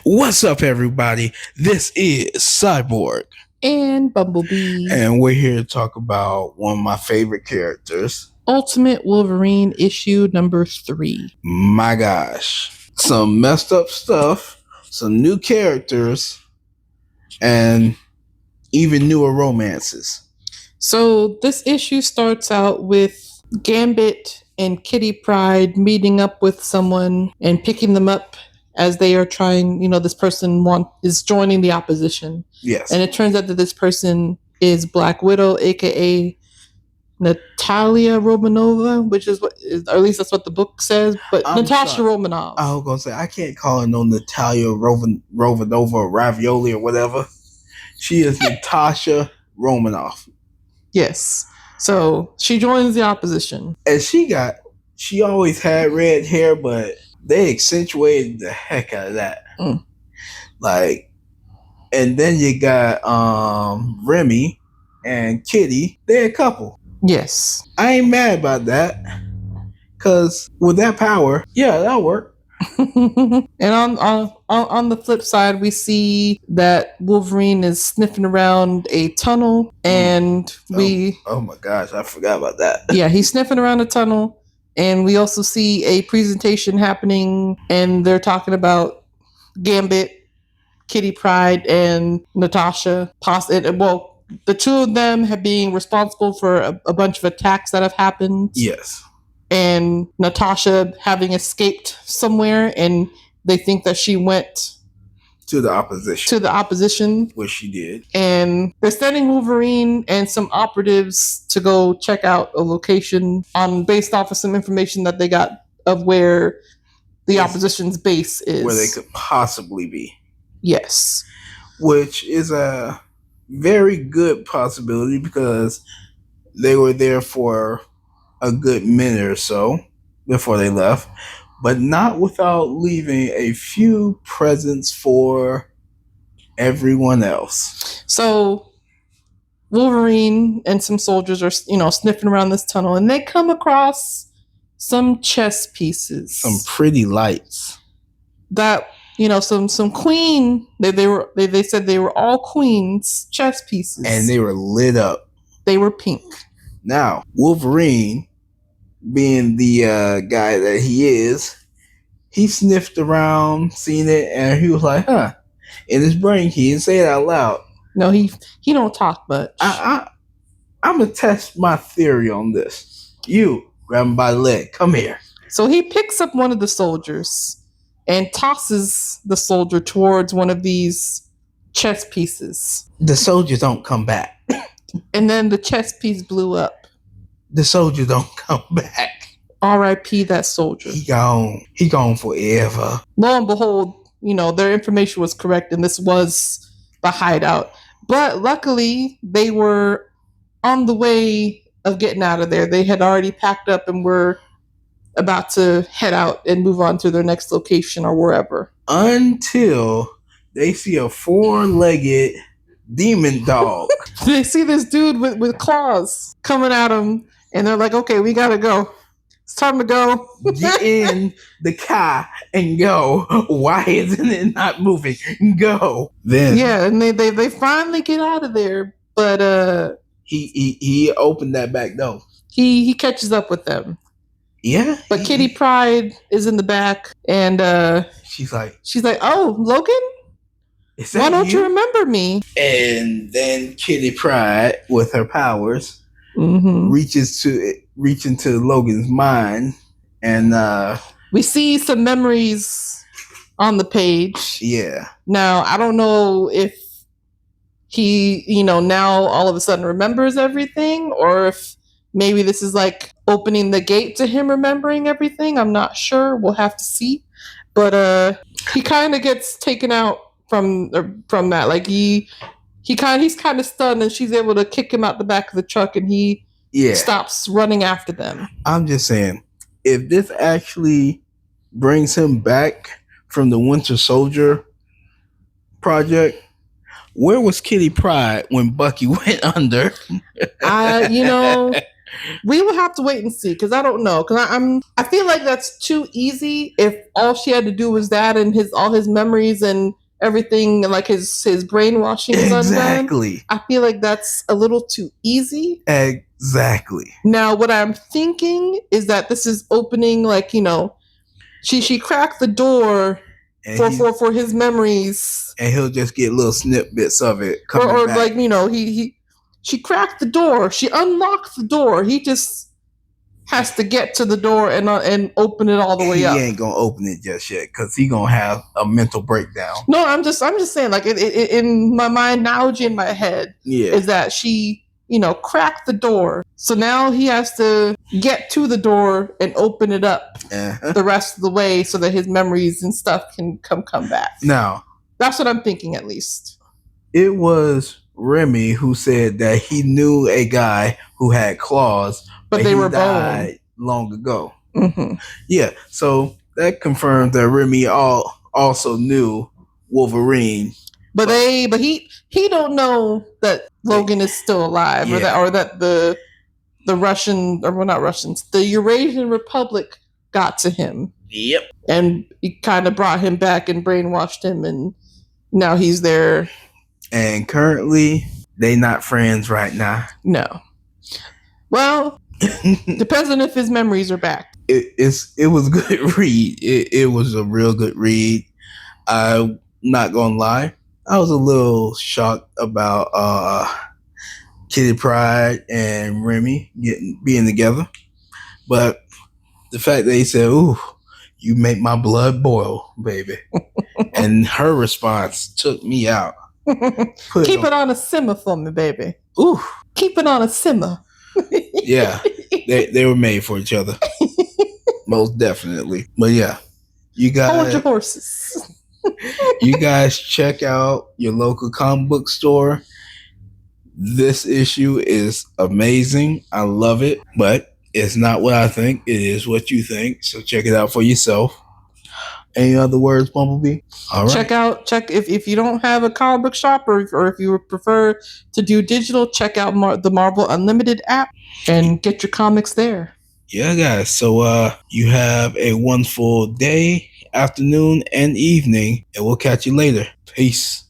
What's up, everybody? This is Cyborg, and Bumblebee. and we're here to talk about one of my favorite characters, Ultimate Wolverine issue number 3. My gosh, some messed up stuff, some new characters, and even newer romances. So this issue starts out with Gambit and Kitty Pryde meeting up with someone and picking them up as they are trying, this person is joining the opposition. Yes. And it turns out that this person is Black Widow, aka Natalia Romanova, which is what, or at least that's what the book says. But Natasha Romanoff. I was gonna say I can't call her no Natalia Romanova or Ravioli or whatever. She is Natasha Romanoff. Yes. So she joins the opposition, and she always had red hair, but they accentuated the heck out of that. Like, and then you got Remy and Kitty. They're a couple. Yes. I ain't mad about that, because with that power, yeah, that'll work. And on the flip side, we see that Wolverine is sniffing around a tunnel, and oh my gosh, I forgot about that. Yeah, he's sniffing around a tunnel, and we also see a presentation happening, and they're talking about Gambit, Kitty Pryde, and Natasha. The two of them have been responsible for a bunch of attacks that have happened. Yes. And Natasha having escaped somewhere, and they think that she went to the opposition. Which she did. And they're sending Wolverine and some operatives to go check out a location based off of some information that they got of where the opposition's base is. Where they could possibly be. Yes. Which is a very good possibility, because they were there for a good minute or so before they left, but not without leaving a few presents for everyone else. So Wolverine and some soldiers are, sniffing around this tunnel, and they come across some chess pieces, some pretty lights that, some queen. They said they were all queens chess pieces, and they were lit up. They were pink. Now Wolverine, being the guy that he is, he sniffed around, seen it, and he was like, huh. In his brain, he didn't say it out loud. No, he don't talk much. I'm going to test my theory on this. You, grab him by the leg. Come here. So he picks up one of the soldiers and tosses the soldier towards one of these chess pieces. The soldier don't come back. And then the chess piece blew up. The soldier don't come back. R.I.P. that soldier. He gone forever. Lo and behold, their information was correct, and this was the hideout. But luckily, they were on the way of getting out of there. They had already packed up and were about to head out and move on to their next location or wherever. Until they see a 4-legged demon dog. They see this dude with claws coming at them, and they're like, okay, we gotta go. It's time to go. Get in the car and go. Why isn't it not moving? Go. Then and they finally get out of there, but he opened that back door. He catches up with them. Yeah. But Kitty Pryde is in the back, and she's like, oh, Logan? Why don't you remember me? And then Kitty Pryde, with her powers, reaches into Logan's mind, and we see some memories on the page. Yeah. Now, I don't know if he, now all of a sudden remembers everything, or if maybe this is like opening the gate to him remembering everything. I'm not sure. We'll have to see. But he kind of gets taken out from that. Like he's kind of stunned, and she's able to kick him out the back of the truck, and he stops running after them. I'm just saying, if this actually brings him back from the Winter Soldier project, where was Kitty Pryde when Bucky went under? We will have to wait and see because I don't know. Because I feel like that's too easy. If all she had to do was that, and all his memories and everything, like his brainwashing is Exactly. undone. I feel like that's a little too easy. Exactly. Now, what I'm thinking is that this is opening, like, she cracked the door for his memories, and he'll just get little snippets of it coming or back. like she cracked the door, she unlocked the door. He just has to get to the door and open it all the way up. He ain't gonna open it just yet because he gonna have a mental breakdown. No, I'm just saying, like, in my analogy in my head, is that she cracked the door, so now he has to get to the door and open it up the rest of the way so that his memories and stuff can come back. Now, that's what I'm thinking, at least. It was Remy who said that he knew a guy who had claws, but they were died long ago. Mm-hmm. Yeah, so that confirmed that Remy also knew Wolverine. But he don't know that Logan is still alive, or that the Russian, or well, not Russians, the Eurasian Republic got to him. Yep. And he kind of brought him back and brainwashed him, and now he's there. And currently, they not friends right now. No. Well, depends on if his memories are back. It was a good read. It was a real good read. I'm not gonna lie, I was a little shocked about Kitty Pryde and Remy being together, but the fact that he said, "Ooh, you make my blood boil, baby," and her response took me out. Keep it on a simmer for me, baby. Ooh, keep it on a simmer. Yeah, they were made for each other, most definitely. But yeah, you guys hold your horses. You guys check out your local comic book store. This issue is amazing. I love it, but it's not what I think. It is what you think. So check it out for yourself. Any other words, Bumblebee? All right. Check if you don't have a comic book shop, or if you prefer to do digital, check out the Marvel Unlimited app and get your comics there. Yeah, guys. So you have a wonderful day, afternoon, and evening, and we'll catch you later. Peace.